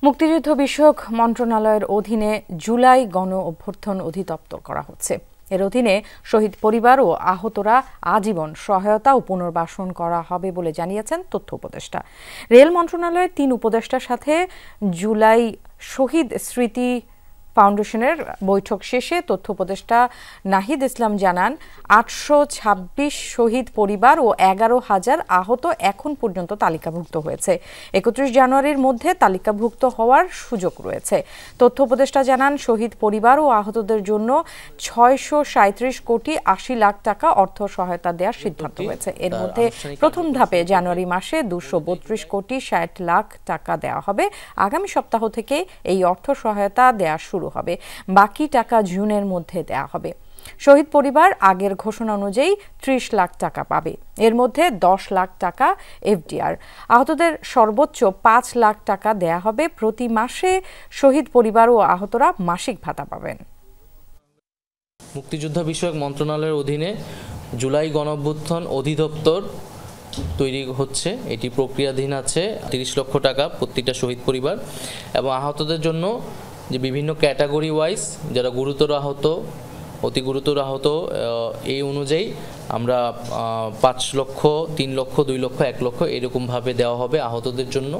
মুক্তিযুদ্ধ বিষয়ক মন্ত্রণালয়ের অধীনে জুলাই গণ অভ্যুত্থান অধিদপ্তর করা হচ্ছে। এর অধীনে শহীদ পরিবার ও আহতরা আজীবন সহায়তা ও পুনর্বাসন করা হবে বলে জানিয়েছেন তথ্য উপদেষ্টা। রেল মন্ত্রণালয়ের ৩ উপদেষ্টার সাথে জুলাই শহীদ স্মৃতি ফাউন্ডেশনের বৈঠক শেষে তথ্য উপদেষ্টা নাহিদ ইসলাম জানান ৮২৬ শহীদ পরিবার ও ১১,০০০ আহত এখন পর্যন্ত তালিকাভুক্ত হয়েছে। ৩১ জানুয়ারির মধ্যে তালিকাভুক্ত হওয়ার সুযোগ রয়েছে। তথ্য উপদেষ্টা জানান শহীদ পরিবার ও আহতদের জন্য ৬৩৭ কোটি ৮০ লাখ টাকা অর্থ সহায়তা দেওয়ার সিদ্ধান্ত হয়েছে। এর মধ্যে প্রথম ধাপে জানুয়ারি মাসে ২৩২ কোটি ৬০ লাখ টাকা দেওয়া হবে। আগামী সপ্তাহ থেকে এই অর্থ সহায়তা দেওয়া শুরু হবে। বাকি টাকা জুনের মধ্যে দেয়া হবে। শহীদ পরিবার আগের ঘোষণা অনুযায়ী ৩০ লাখ টাকা পাবে। এর মধ্যে ১০ লাখ টাকা এফডিআর। আহতদের সর্বোচ্চ ৫ লাখ টাকা দেয়া হবে। প্রতি মাসে শহীদ পরিবার ও আহতরা মাসিক ভাতা পাবেন। মুক্তিযুদ্ধ বিষয়ক মন্ত্রণালয়ের অধীনে জুলাই গণঅভ্যুত্থান অধিদপ্তর তৈরি হচ্ছে। এটি প্রক্রিয়াধীন আছে। ৩০ লক্ষ টাকা প্রত্যেকটা শহীদ পরিবার এবং আহতদের জন্য যে বিভিন্ন ক্যাটাগরি ওয়াইজ যারা গুরুতর আহত, অতি গুরুতর আহত, এই অনুযায়ী আমরা ৫ লক্ষ, ৩ লক্ষ, ২ লক্ষ, ১ লক্ষ এরকমভাবে দেওয়া হবে আহতদের জন্য।